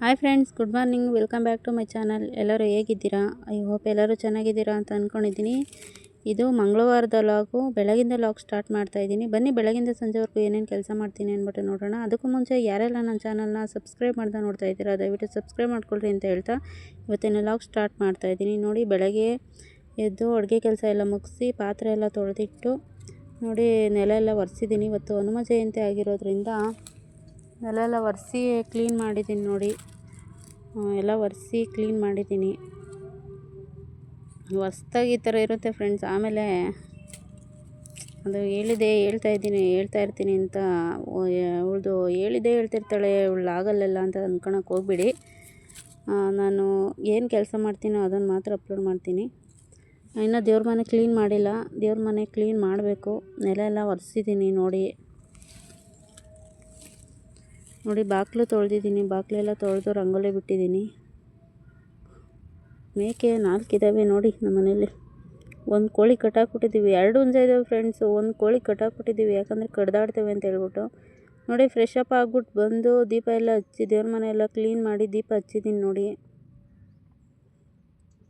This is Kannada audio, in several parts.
Hi friends, good morning. Welcome back to my channel. ಎಲ್ಲರೂ ಹೇಗಿದ್ದೀರಾ? ಐ ಹೋಪ್ ಎಲ್ಲರೂ ಚೆನ್ನಾಗಿದ್ದೀರಾ ಅಂತ ಅಂದ್ಕೊಂಡಿದ್ದೀನಿ. ಇದು ಮಂಗಳವಾರದ ಲಾಗು. ಬೆಳಗಿಂದ ಲಾಗ್ ಸ್ಟಾರ್ಟ್ ಮಾಡ್ತಾ ಇದ್ದೀನಿ. ಬನ್ನಿ, ಬೆಳಗಿಂದ ಸಂಜೆವರೆಗೂ ಏನೇನು ಕೆಲಸ ಮಾಡ್ತೀನಿ ಅಂದ್ಬಿಟ್ಟು ನೋಡೋಣ. ಅದಕ್ಕೂ ಮುಂಚೆ ಯಾರೆಲ್ಲ ನನ್ನ ಚಾನಲ್ನ ಸಬ್ಸ್ಕ್ರೈಬ್ ಮಾಡ್ದೆ ನೋಡ್ತಾ ಇದ್ದೀರಾ, ದಯವಿಟ್ಟು ಸಬ್ಸ್ಕ್ರೈಬ್ ಮಾಡ್ಕೊಳ್ರಿ ಅಂತ ಹೇಳ್ತಾ ಇವತ್ತಿನ ಲಾಗ್ ಸ್ಟಾರ್ಟ್ ಮಾಡ್ತಾ ಇದ್ದೀನಿ. ನೋಡಿ, ಬೆಳಗ್ಗೆ ಎದ್ದು ಅಡುಗೆ ಕೆಲಸ ಎಲ್ಲ ಮುಗಿಸಿ ಪಾತ್ರೆ ಎಲ್ಲ ತೊಳೆದಿಟ್ಟು ನೋಡಿ ನೆಲ ಎಲ್ಲ ಒರೆಸಿದ್ದೀನಿ. ಇವತ್ತು ಹನುಮ ಜಯಂತಿ ಆಗಿರೋದ್ರಿಂದ ನೆಲ ಎಲ್ಲ ಒರೆಸಿ ಕ್ಲೀನ್ ಮಾಡಿದ್ದೀನಿ. ನೋಡಿ, ಎಲ್ಲ ಒರೆಸಿ ಕ್ಲೀನ್ ಮಾಡಿದ್ದೀನಿ. ಹೊಸ್ದಾಗಿ ಈ ಥರ ಇರುತ್ತೆ ಫ್ರೆಂಡ್ಸ್. ಆಮೇಲೆ ಅದು ಹೇಳ್ತಾ ಇರ್ತೀನಿ ಅಂತ ಅವಳದು ಹೇಳ್ತಿರ್ತಾಳೆ, ಅವಳು ಆಗಲ್ಲ ಅಂತ ಅಂದ್ಕೊಳಕ್ಕೆ ಹೋಗ್ಬಿಡಿ. ನಾನು ಏನು ಕೆಲಸ ಮಾಡ್ತೀನೋ ಅದನ್ನು ಮಾತ್ರ ಅಪ್ಲೋಡ್ ಮಾಡ್ತೀನಿ. ಇನ್ನು ದೇವ್ರ ಮನೆ ಕ್ಲೀನ್ ಮಾಡಿಲ್ಲ, ದೇವ್ರ ಮನೆ ಕ್ಲೀನ್ ಮಾಡಬೇಕು. ನೆಲ ಎಲ್ಲ ಒರೆಸಿದ್ದೀನಿ. ನೋಡಿ ಬಾಗಿಲು ತೊಳೆದಿದ್ದೀನಿ. ಬಾಗಿಲೆಲ್ಲ ತೊಳೆದು ರಂಗೋಲಿ ಬಿಟ್ಟಿದ್ದೀನಿ. ಮೇಕೆ 4 ಇದ್ದಾವೆ ನೋಡಿ ನಮ್ಮ ಮನೇಲಿ. ಒಂದು ಕೋಳಿ ಕಟ್ಟಾಕ್ಬಿಟ್ಟಿದ್ದೀವಿ. 2 ಹುಂಜ ಇದ್ದಾವೆ ಫ್ರೆಂಡ್ಸು. ಒಂದು ಕೋಳಿ ಕಟ್ಟಾಕ್ಬಿಟ್ಟಿದ್ದೀವಿ, ಯಾಕಂದರೆ ಕಡ್ದಾಡ್ತೇವೆ ಅಂತ ಹೇಳ್ಬಿಟ್ಟು. ನೋಡಿ, ಫ್ರೆಶ್ ಅಪ್ ಆಗ್ಬಿಟ್ಟು ಬಂದು ದೀಪ ಎಲ್ಲ ಹಚ್ಚಿ ದೇವ್ರ ಮನೆ ಎಲ್ಲ ಕ್ಲೀನ್ ಮಾಡಿ ದೀಪ ಹಚ್ಚಿದ್ದೀನಿ. ನೋಡಿ,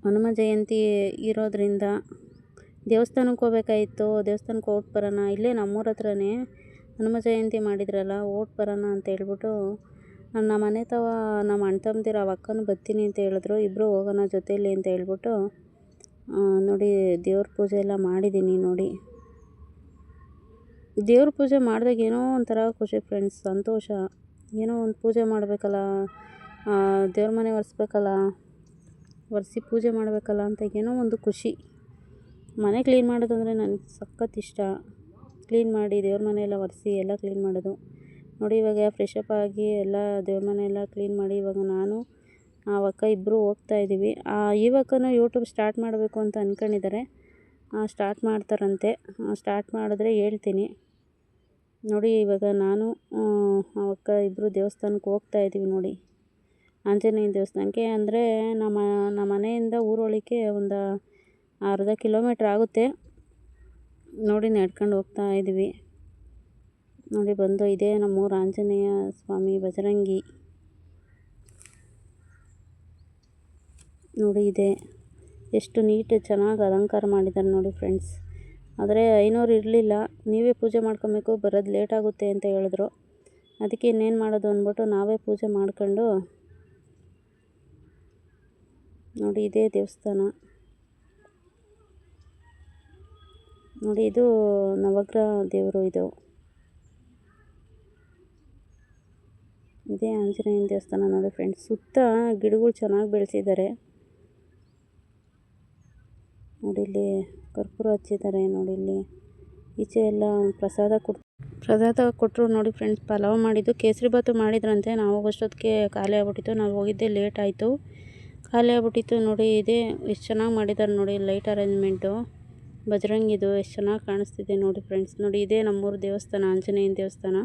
ಹನುಮ ಜಯಂತಿ ಇರೋದ್ರಿಂದ ದೇವಸ್ಥಾನಕ್ಕೆ ಹೋಗ್ಬೇಕಾಯಿತು. ದೇವಸ್ಥಾನಕ್ಕೆ ಹೋಗಿ ಬರೋಣ, ಇಲ್ಲೇ ನಮ್ಮೂರ ಹತ್ರನೇ ಹನುಮ ಜಯಂತಿ ಮಾಡಿದ್ರಲ್ಲ, ಓಟ್ ಬರೋಣ ಅಂತ ಹೇಳ್ಬಿಟ್ಟು ನಮ್ಮ ಮನೆ ನಮ್ಮ ಅಣ್ಣ ತಮ್ಮದಿರ ಅಕ್ಕನೂ ಬರ್ತೀನಿ ಅಂತ ಹೇಳಿದ್ರು. ಇಬ್ಬರು ಹೋಗೋಣ ಜೊತೆಯಲ್ಲಿ ಅಂತ ಹೇಳ್ಬಿಟ್ಟು ನೋಡಿ ದೇವ್ರ ಪೂಜೆ ಎಲ್ಲ ಮಾಡಿದ್ದೀನಿ. ನೋಡಿ, ದೇವ್ರ ಪೂಜೆ ಮಾಡಿದಾಗ ಏನೋ ಒಂಥರ ಖುಷಿ ಫ್ರೆಂಡ್ಸ್, ಸಂತೋಷ. ಏನೋ ಒಂದು ಪೂಜೆ ಮಾಡಬೇಕಲ್ಲ, ದೇವ್ರ ಮನೆ ಒರೆಸಿ ಪೂಜೆ ಮಾಡಬೇಕಲ್ಲ ಅಂತ ಏನೋ ಒಂದು ಖುಷಿ. ಮನೆ ಕ್ಲೀನ್ ಮಾಡೋದು ಅಂದರೆ ನನಗೆ ಸಖತ್ ಇಷ್ಟ. ಕ್ಲೀನ್ ಮಾಡಿ ದೇವ್ರ ಮನೆ ಎಲ್ಲ ಒರೆಸಿ ಎಲ್ಲ ಕ್ಲೀನ್ ಮಾಡೋದು. ನೋಡಿ, ಇವಾಗ ಫ್ರೆಶ್ ಅಪ್ ಆಗಿ ಎಲ್ಲ ದೇವ್ರ ಮನೆ ಎಲ್ಲ ಕ್ಲೀನ್ ಮಾಡಿ ಇವಾಗ ನಾನು ಅಕ್ಕ ಇಬ್ಬರು ಹೋಗ್ತಾ ಇದ್ದೀವಿ. ಇವಾಗನೂ ಯೂಟ್ಯೂಬ್ ಸ್ಟಾರ್ಟ್ ಮಾಡಬೇಕು ಅಂತ ಅಂದ್ಕೊಂಡಿದ್ದಾರೆ. ಸ್ಟಾರ್ಟ್ ಮಾಡ್ತಾರಂತೆ. ಸ್ಟಾರ್ಟ್ ಮಾಡಿದ್ರೆ ಹೇಳ್ತೀನಿ. ನೋಡಿ, ಇವಾಗ ನಾನು ಅಕ್ಕ ಇಬ್ಬರು ದೇವಸ್ಥಾನಕ್ಕೆ ಹೋಗ್ತಾ ಇದ್ದೀವಿ. ನೋಡಿ, ಆಂಜನೇಯನ ದೇವಸ್ಥಾನಕ್ಕೆ. ಅಂದರೆ ನಮ್ಮ ಮನೆಯಿಂದ ಊರೊಳಕ್ಕೆ ಒಂದು ಅರ್ಧ ಕಿಲೋಮೀಟ್ರ್ ಆಗುತ್ತೆ. ನೋಡಿ, ನಡ್ಕೊಂಡು ಹೋಗ್ತಾ ಇದ್ದೀವಿ. ನೋಡಿ, ಬಂದು ಇದೇ ನಮ್ಮೂರು ಆಂಜನೇಯ ಸ್ವಾಮಿ ಬಜರಂಗಿ. ನೋಡಿ, ಇದೆ ಎಷ್ಟು ನೀಟ್ ಚೆನ್ನಾಗಿ ಅಲಂಕಾರ ಮಾಡಿದ್ದಾರೆ ನೋಡಿ ಫ್ರೆಂಡ್ಸ್. ಆದರೆ 500 ಇರಲಿಲ್ಲ, ನೀವೇ ಪೂಜೆ ಮಾಡ್ಕೊಬೇಕು, ಬರೋದು ಲೇಟ್ ಆಗುತ್ತೆ ಅಂತ ಹೇಳಿದ್ರು. ಅದಕ್ಕೆ ಇನ್ನೇನು ಮಾಡೋದು ಅಂದ್ಬಿಟ್ಟು ನಾವೇ ಪೂಜೆ ಮಾಡ್ಕೊಂಡು ನೋಡಿ ಇದೇ ದೇವಸ್ಥಾನ. ನೋಡಿ, ಇದು ನವಗ್ರಹ ದೇವರು. ಇದೇ ಆಂಜನೇಯನ ದೇವಸ್ಥಾನ ನೋಡಿ ಫ್ರೆಂಡ್ಸ್. ಸುತ್ತ ಗಿಡಗಳು ಚೆನ್ನಾಗಿ ಬೆಳೆಸಿದ್ದಾರೆ. ನೋಡಿ, ಇಲ್ಲಿ ಕರ್ಪೂರ ಹಚ್ಚಿದ್ದಾರೆ. ನೋಡಿ, ಇಲ್ಲಿ ಈಚೆ ಎಲ್ಲ ಪ್ರಸಾದ ಕೊಟ್ಟರು ನೋಡಿ ಫ್ರೆಂಡ್ಸ್. ಪಲಾವ್ ಮಾಡಿದ್ದು, ಕೇಸರಿ ಬಾತು ಮಾಡಿದ್ರಂತೆ. ನಾವು ಹೋಗೋಷ್ಟೊತ್ತಿಗೆ ಖಾಲಿ ಆಗ್ಬಿಟ್ಟಿತ್ತು. ನಾವು ಹೋಗಿದ್ದೆ ಲೇಟ್ ಆಯಿತು, ಖಾಲಿ ಆಗ್ಬಿಟ್ಟಿತ್ತು. ನೋಡಿ, ಇದೇ ಎಷ್ಟು ಚೆನ್ನಾಗಿ ಮಾಡಿದ್ದಾರೆ ನೋಡಿ, ಲೈಟ್ ಅರೇಂಜ್ಮೆಂಟು ಬಜರಂಗಿದು ಎಷ್ಟು ಚೆನ್ನಾಗಿ ಕಾಣಿಸ್ತಿದೆ ನೋಡಿ ಫ್ರೆಂಡ್ಸ್. ನೋಡಿ, ಇದೇ ನಮ್ಮೂರು ದೇವಸ್ಥಾನ, ಆಂಜನೇಯನ ದೇವಸ್ಥಾನ.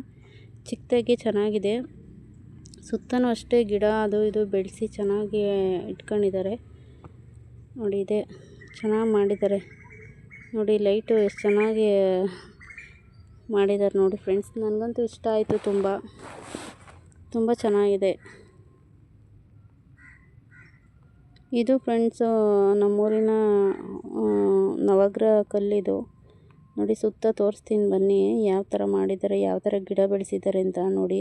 ಚಿಕ್ಕದಾಗಿ ಚೆನ್ನಾಗಿದೆ. ಸುತ್ತಲೂ ಅಷ್ಟೇ ಗಿಡ ಅದು ಇದು ಬೆಳೆಸಿ ಚೆನ್ನಾಗಿ ಇಟ್ಕೊಂಡಿದ್ದಾರೆ. ನೋಡಿ, ಇದೆ ಚೆನ್ನಾಗಿ ಮಾಡಿದ್ದಾರೆ. ನೋಡಿ, ಲೈಟು ಎಷ್ಟು ಚೆನ್ನಾಗಿ ಮಾಡಿದ್ದಾರೆ ನೋಡಿ ಫ್ರೆಂಡ್ಸ್. ನನಗಂತೂ ಇಷ್ಟ ಆಯಿತು, ತುಂಬ ಚೆನ್ನಾಗಿದೆ. ಇದು ಫ್ರೆಂಡ್ಸು ನಮ್ಮೂರಿನ ನವಗ್ರಹ ಕಲ್ಲಿದು. ನೋಡಿ, ಸುತ್ತ ತೋರಿಸ್ತೀನಿ ಬನ್ನಿ ಯಾವ ಥರ ಮಾಡಿದ್ದಾರೆ, ಯಾವ ಥರ ಗಿಡ ಬೆಳೆಸಿದ್ದಾರೆ ಅಂತ. ನೋಡಿ,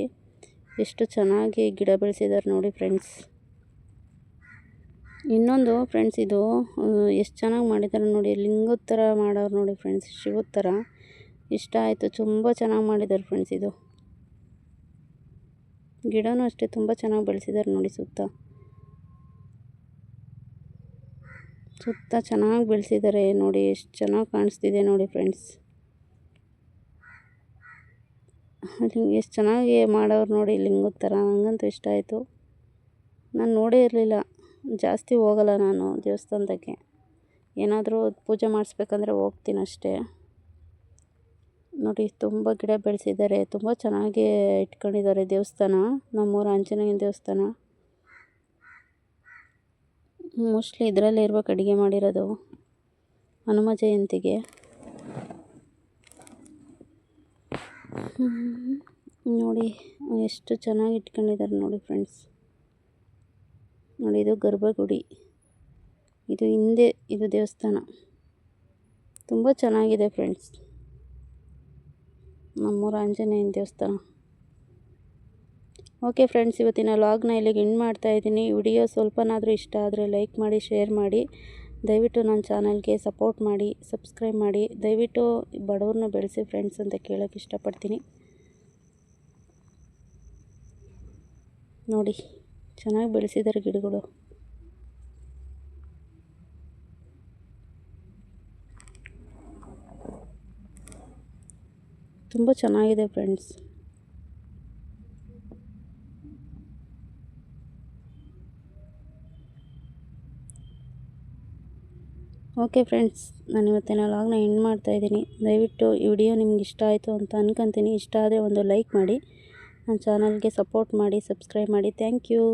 ಎಷ್ಟು ಚೆನ್ನಾಗಿ ಗಿಡ ಬೆಳೆಸಿದ್ದಾರೆ ನೋಡಿ ಫ್ರೆಂಡ್ಸ್. ಇನ್ನೊಂದು ಫ್ರೆಂಡ್ಸ್, ಇದು ಎಷ್ಟು ಚೆನ್ನಾಗಿ ಮಾಡಿದ್ದಾರೆ ನೋಡಿ, ಲಿಂಗದ ಥರ ಮಾಡೋರು ನೋಡಿ ಫ್ರೆಂಡ್ಸ್, ಶಿವದ ಥರ. ಇಷ್ಟ ಆಯಿತು, ತುಂಬ ಚೆನ್ನಾಗಿ ಮಾಡಿದ್ದಾರೆ ಫ್ರೆಂಡ್ಸ್. ಇದು ಗಿಡನೂ ಅಷ್ಟೇ ತುಂಬ ಚೆನ್ನಾಗಿ ಬೆಳೆಸಿದ್ದಾರೆ ನೋಡಿ. ಸುತ್ತ ಚೆನ್ನಾಗಿ ಬೆಳೆಸಿದ್ದಾರೆ ನೋಡಿ, ಎಷ್ಟು ಚೆನ್ನಾಗಿ ಕಾಣಿಸ್ತಿದೆ ನೋಡಿ ಫ್ರೆಂಡ್ಸ್. ಎಷ್ಟು ಚೆನ್ನಾಗಿ ಮಾಡೋರು ನೋಡಿ, ಲಿಂಗದ ಥರ. ನನಗಂತೂ ಇಷ್ಟ ಆಯಿತು. ನಾನು ನೋಡೇ ಇರಲಿಲ್ಲ, ಜಾಸ್ತಿ ಹೋಗಲ್ಲ ನಾನು ದೇವಸ್ಥಾನದಾಗೆ. ಏನಾದರೂ ಪೂಜೆ ಮಾಡಿಸ್ಬೇಕಂದ್ರೆ ಹೋಗ್ತೀನಿ ಅಷ್ಟೇ. ನೋಡಿ, ತುಂಬ ಗಿಡ ಬೆಳೆಸಿದ್ದಾರೆ, ತುಂಬ ಚೆನ್ನಾಗಿ ಇಟ್ಕೊಂಡಿದ್ದಾರೆ ದೇವಸ್ಥಾನ. ನಮ್ಮೂರು ಆಂಜನೇಯನ ದೇವಸ್ಥಾನ. ಮೋಸ್ಟ್ಲಿ ಇದರಲ್ಲೇ ಇರ್ಬೇಕು ಅಡುಗೆ ಮಾಡಿರೋದು ಹನುಮ ಜಯಂತಿಗೆ. ನೋಡಿ ಎಷ್ಟು ಚೆನ್ನಾಗಿ ಇಟ್ಕೊಂಡಿದ್ದಾರೆ ನೋಡಿ ಫ್ರೆಂಡ್ಸ್. ನೋಡಿ, ಇದು ಗರ್ಭಗುಡಿ. ಇದು ಹಿಂದೆ ಇದು ದೇವಸ್ಥಾನ. ತುಂಬ ಚೆನ್ನಾಗಿದೆ ಫ್ರೆಂಡ್ಸ್, ನಮ್ಮೂರ ಆಂಜನೇಯನ ದೇವಸ್ಥಾನ. ಓಕೆ ಫ್ರೆಂಡ್ಸ್, ಇವತ್ತಿನ ವ್ಲಾಗ್ನ ಇಲ್ಲಿಗೆ ಎಂಡ್ ಮಾಡ್ತಾಯಿದ್ದೀನಿ. ವಿಡಿಯೋ ಸ್ವಲ್ಪನಾದರೂ ಇಷ್ಟ ಆದರೆ ಲೈಕ್ ಮಾಡಿ, ಶೇರ್ ಮಾಡಿ. ದಯವಿಟ್ಟು ನನ್ನ ಚಾನಲ್ಗೆ ಸಪೋರ್ಟ್ ಮಾಡಿ, ಸಬ್ಸ್ಕ್ರೈಬ್ ಮಾಡಿ. ದಯವಿಟ್ಟು ಬಡವ್ರನ್ನ ಬೆಳೆಸಿ ಫ್ರೆಂಡ್ಸ್ ಅಂತ ಕೇಳೋಕ್ಕೆ ಇಷ್ಟಪಡ್ತೀನಿ. ನೋಡಿ, ಚೆನ್ನಾಗಿ ಬೆಳೆಸಿದ್ದಾರೆ ಗಿಡಗಳು. ತುಂಬ ಚೆನ್ನಾಗಿದೆ ಫ್ರೆಂಡ್ಸ್. ಓಕೆ ಫ್ರೆಂಡ್ಸ್, ನಾನು ಇವತ್ತಿನ ವ್ಲಾಗ್ನ ಎಂಡ್ ಮಾಡ್ತಾಯಿದ್ದೀನಿ. ದಯವಿಟ್ಟು ಈ ವಿಡಿಯೋ ನಿಮ್ಗೆ ಇಷ್ಟ ಆಯಿತು ಅಂತ ಅನ್ಕೊತೀನಿ. ಇಷ್ಟ ಆದರೆ ಒಂದು ಲೈಕ್ ಮಾಡಿ, ನನ್ನ ಚಾನಲ್ಗೆ ಸಪೋರ್ಟ್ ಮಾಡಿ, ಸಬ್ಸ್ಕ್ರೈಬ್ ಮಾಡಿ. Thank you.